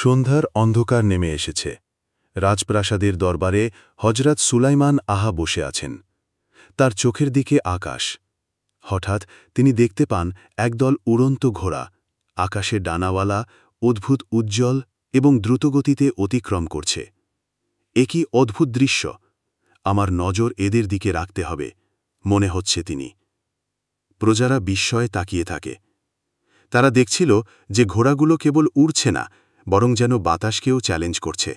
সন্ধ্যার অন্ধকার নেমে এসেছে। রাজপ্রাসাদের দরবারে হজরত সুলাইমান আহা বসে আছেন। তার চোখের দিকে আকাশ। হঠাৎ তিনি দেখতে পান একদল উড়ন্ত ঘোড়া, আকাশে ডানাওয়ালা, অদ্ভুত উজ্জ্বল এবং দ্রুতগতিতে অতিক্রম করছে। এ কি অদ্ভুত দৃশ্য! আমার নজর এদের দিকে রাখতে হবে, মনে হচ্ছে তিনি। প্রজারা বিস্ময়ে তাকিয়ে থাকে। তারা দেখছিল যে ঘোড়াগুলো কেবল উড়ছে না, বরং যেন বাতাসকেও চ্যালেঞ্জ করছে।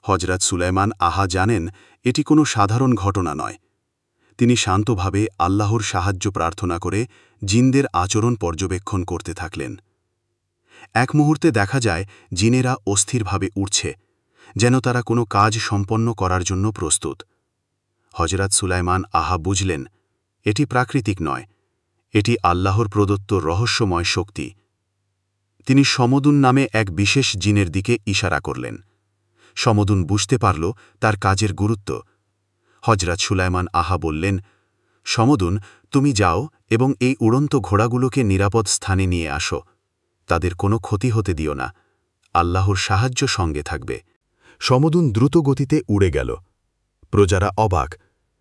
হজরত সুলাইমান আহা জানেন এটি কোনো সাধারণ ঘটনা নয়। তিনি শান্তভাবে আল্লাহর সাহায্য প্রার্থনা করে জিনদের আচরণ পর্যবেক্ষণ করতে থাকলেন। এক মুহূর্তে দেখা যায় জিনেরা অস্থিরভাবে উঠছে, যেন তারা কোনো কাজ সম্পন্ন করার জন্য প্রস্তুত। হজরত সুলাইমান আহা বুঝলেন এটি প্রাকৃতিক নয়, এটি আল্লাহর প্রদত্ত রহস্যময় শক্তি। তিনি সমদুন নামে এক বিশেষ জিনের দিকে ইশারা করলেন। সমদুন বুঝতে পারল তার কাজের গুরুত্ব। হজরত সুলাইমান আহা বললেন, সমদুন, তুমি যাও এবং এই উড়ন্ত ঘোড়াগুলোকে নিরাপদ স্থানে নিয়ে আসো। তাদের কোনো ক্ষতি হতে দিও না, আল্লাহর সাহায্য সঙ্গে থাকবে। সমদুন দ্রুত গতিতে উড়ে গেল। প্রজারা অবাক,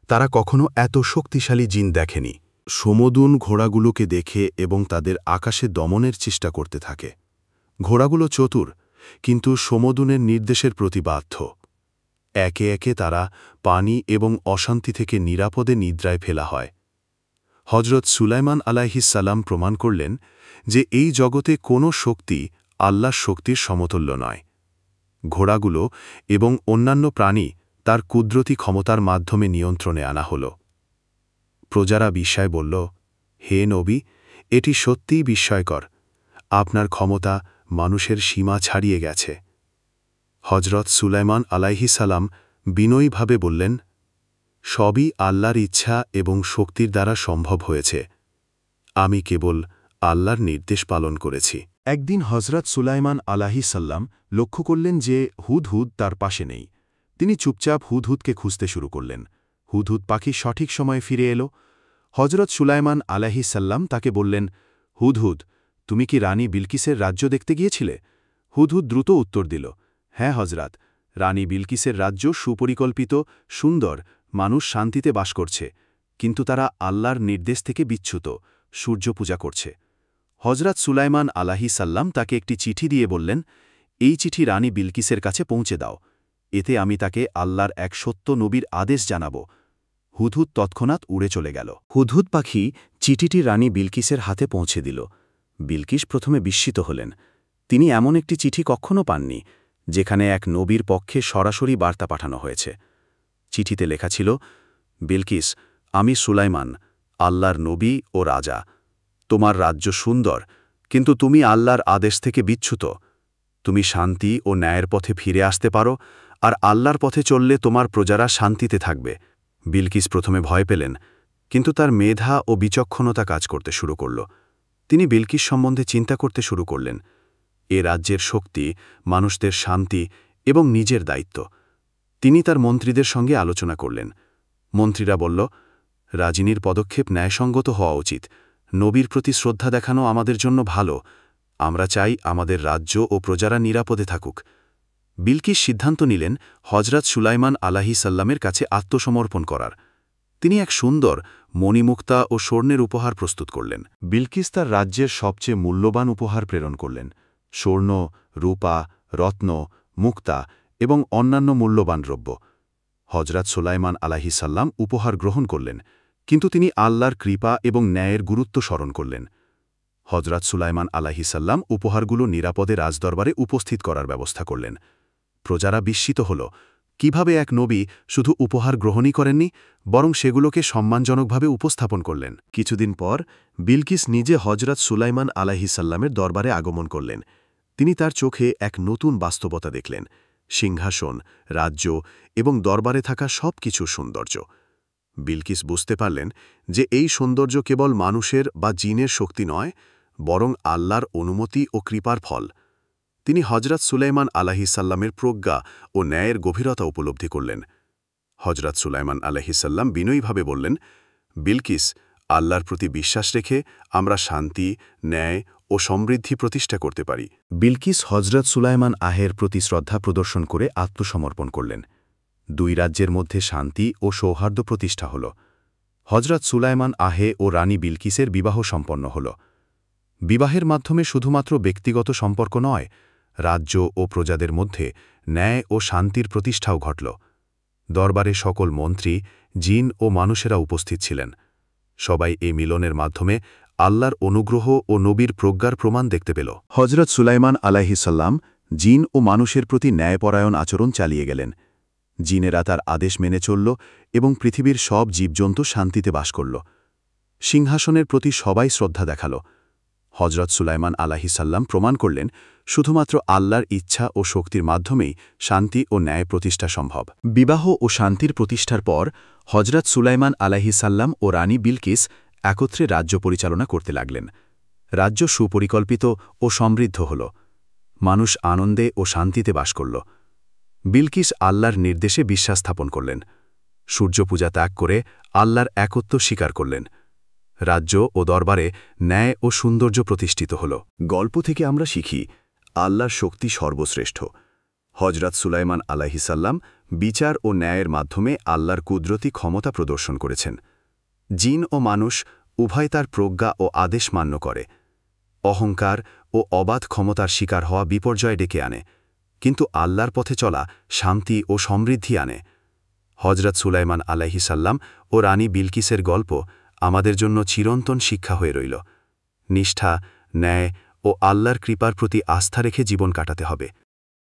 তারা কখনো এত শক্তিশালী জিন দেখেনি। সমদুন ঘোড়াগুলোকে দেখে এবং তাদের আকাশে দমনের চেষ্টা করতে থাকে। ঘোড়াগুলো চতুর, কিন্তু সমদুনের নির্দেশের প্রতি বাধ্য। একে একে তারা পানি এবং অশান্তি থেকে নিরাপদে নিদ্রায় ফেলা হয়। হজরত সুলাইমান আলাইহিসসালাম প্রমাণ করলেন যে এই জগতে কোনো শক্তি আল্লাহর শক্তির সমতুল্য নয়। ঘোড়াগুলো এবং অন্যান্য প্রাণী তার কুদরতি ক্ষমতার মাধ্যমে নিয়ন্ত্রণে আনা হল। প্রজারা বিস্ময়ে বলল, হে নবী, এটি সত্যিই বিস্ময়কর। আপনার ক্ষমতা মানুষের সীমা ছাড়িয়ে গেছে। হজরত সুলাইমান আলাইহিসসালাম বিনয়ীভাবে বললেন, সবই আল্লাহর ইচ্ছা এবং শক্তির দ্বারা সম্ভব হয়েছে। আমি কেবল আল্লাহর নির্দেশ পালন করেছি। একদিন হজরত সুলাইমান আলাইহিসসালাম লক্ষ্য করলেন যে হুদহুদ তার পাশে নেই। তিনি চুপচাপ হুদহুদকে খুঁজতে শুরু করলেন। হুদহুদ পাখি সঠিক সময়ে ফিরে এলো। হজরত সুলাইমান আলাইহিসসালাম তাকে বললেন, হুদহুদ, তুমি কি রানী বিলকিসের রাজ্য দেখতে গিয়েছিলে? হুদহুদ দ্রুত উত্তর দিল, হ্যাঁ হজরত, রানী বিলকিসের রাজ্য সুপরিকল্পিত, সুন্দর, মানুষ শান্তিতে বাস করছে, কিন্তু তারা আল্লাহর নির্দেশ থেকে বিচ্যুত, সূর্য পূজা করছে। হজরত সুলাইমান আলাইহিসসালাম তাকে একটি চিঠি দিয়ে বললেন, এই চিঠি রানী বিলকিসের কাছে পৌঁছে দাও। এতে আমি তাকে আল্লাহর এক সত্য নবীর আদেশ জানাব। হুদহুদ তৎক্ষণাৎ উড়ে চলে গেল। হুদহুদ পাখি চিঠিটি রানী বিলকিসের হাতে পৌঁছে দিল। বিলকিস প্রথমে বিস্মিত হলেন। তিনি এমন একটি চিঠি কখনো পাননি, যেখানে এক নবীর পক্ষে সরাসরি বার্তা পাঠানো হয়েছে। চিঠিতে লেখা ছিল, বিলকিস, আমি সুলাইমান, আল্লাহর নবী ও রাজা। তোমার রাজ্য সুন্দর, কিন্তু তুমি আল্লাহর আদেশ থেকে বিচ্যুত। তুমি শান্তি ও ন্যায়ের পথে ফিরে আসতে পারো, আর আল্লাহর পথে চললে তোমার প্রজারা শান্তিতে থাকবে। বিলকিস প্রথমে ভয় পেলেন, কিন্তু তার মেধা ও বিচক্ষণতা কাজ করতে শুরু করল। তিনি বিলকিস সম্বন্ধে চিন্তা করতে শুরু করলেন। এ রাজ্যের শক্তি, মানুষদের শান্তি এবং নিজের দায়িত্ব। তিনি তার মন্ত্রীদের সঙ্গে আলোচনা করলেন। মন্ত্রীরা বলল, রাজিনীর পদক্ষেপ ন্যায়সঙ্গত হওয়া উচিত। নবীর প্রতি শ্রদ্ধা দেখানো আমাদের জন্য ভালো। আমরা চাই আমাদের রাজ্য ও প্রজারা নিরাপদে থাকুক। বিলকিস সিদ্ধান্ত নিলেন হজরত সুলাইমান আলাইহিসসালামের কাছে আত্মসমর্পণ করার। তিনি এক সুন্দর মণিমুক্তা ও স্বর্ণের উপহার প্রস্তুত করলেন। বিলকিস তার রাজ্যের সবচেয়ে মূল্যবান উপহার প্রেরণ করলেন, স্বর্ণ, রূপা, রত্ন, মুক্তা এবং অন্যান্য মূল্যবান দ্রব্য। হজরত সুলাইমান আলাইহিসসালাম উপহার গ্রহণ করলেন, কিন্তু তিনি আল্লাহর কৃপা এবং ন্যায়ের গুরুত্ব স্মরণ করলেন। হজরত সুলাইমান আলাইহিসসালাম উপহারগুলো নিরাপদে রাজদরবারে উপস্থিত করার ব্যবস্থা করলেন। প্রজারা বিস্মিত হল, কিভাবে এক নবী শুধু উপহার গ্রহণই করেননি, বরং সেগুলোকে সম্মানজনকভাবে উপস্থাপন করলেন। কিছুদিন পর বিলকিস নিজে হজরত সুলাইমান আলাইহিসসালামের দরবারে আগমন করলেন। তিনি তার চোখে এক নতুন বাস্তবতা দেখলেন, সিংহাসন, রাজ্য এবং দরবারে থাকা সব কিছুর সৌন্দর্য। বিলকিস বুঝতে পারলেন যে এই সৌন্দর্য কেবল মানুষের বা জিনের শক্তি নয়, বরং আল্লাহর অনুমতি ও কৃপার ফল। তিনি হজরত সুলাইমান আলাইহিসসালামের প্রজ্ঞা ও ন্যায়ের গভীরতা উপলব্ধি করলেন। হজরত সুলাইমান আলাইহিসসালাম বিনয়ীভাবে বললেন, বিলকিস, আল্লাহর প্রতি বিশ্বাস রেখে আমরা শান্তি, ন্যায় ও ও সমৃদ্ধি প্রতিষ্ঠা করতে পারি। বিলকিস হজরত সুলাইমান আহের প্রতি শ্রদ্ধা প্রদর্শন করে আত্মসমর্পণ করলেন। দুই রাজ্যের মধ্যে শান্তি ও সৌহার্দ্য প্রতিষ্ঠা হল। হজরত সুলাইমান আহে ও রানী বিলকিসের বিবাহ সম্পন্ন হল। বিবাহের মাধ্যমে শুধুমাত্র ব্যক্তিগত সম্পর্ক নয়, রাজ্য ও প্রজাদের মধ্যে ন্যায় ও শান্তির প্রতিষ্ঠাও ঘটল। দরবারে সকল মন্ত্রী, জিন ও মানুষেরা উপস্থিত ছিলেন। সবাই এই মিলনের মাধ্যমে আল্লাহর অনুগ্রহ ও নবীর প্রজ্ঞার প্রমাণ দেখতে পেল। হজরত সুলাইমান আলাইহিসাল্লাম জিন ও মানুষের প্রতি ন্যায়পরায়ণ আচরণ চালিয়ে গেলেন। জিনেরা তার আদেশ মেনে চলল এবং পৃথিবীর সব জীবজন্তু শান্তিতে বাস করল। সিংহাসনের প্রতি সবাই শ্রদ্ধা দেখাল। হজরত সুলাইমান আলাইহিসাল্লাম প্রমাণ করলেন, শুধুমাত্র আল্লাহর ইচ্ছা ও শক্তির মাধ্যমেই শান্তি ও ন্যায় প্রতিষ্ঠা সম্ভব। বিবাহ ও শান্তির প্রতিষ্ঠার পর হজরত সুলাইমান আলাইহিসাল্লাম ও রানী বিলকিস একত্রে রাজ্য পরিচালনা করতে লাগলেন। রাজ্য সুপরিকল্পিত ও সমৃদ্ধ হল। মানুষ আনন্দে ও শান্তিতে বাস করল। বিলকিস আল্লাহর নির্দেশে বিশ্বাস স্থাপন করলেন। সূর্যপূজা ত্যাগ করে আল্লাহর একত্ব স্বীকার করলেন। রাজ্য ও দরবারে ন্যায় ও সৌন্দর্য প্রতিষ্ঠিত হল। গল্প থেকে আমরা শিখি, আল্লাহর শক্তি সর্বশ্রেষ্ঠ। হজরত সুলাইমান আলাইহিসাল্লাম বিচার ও ন্যায়ের মাধ্যমে আল্লাহর কুদরতি ক্ষমতা প্রদর্শন করেছেন। জিন ও মানুষ উভয় তার প্রজ্ঞা ও আদেশ মান্য করে। অহংকার ও অবাধ ক্ষমতার শিকার হওয়া বিপর্যয় ডেকে আনে, কিন্তু আল্লাহর পথে চলা শান্তি ও সমৃদ্ধি আনে। হজরত সুলাইমান আলাইহিসাল্লাম ও রানী বিলকিসের গল্প আমাদের জন্য চিরন্তন শিক্ষা হয়ে রইল। নিষ্ঠা, ন্যায় ও আল্লাহর কৃপার প্রতি আস্থা রেখে জীবন কাটাতে হবে।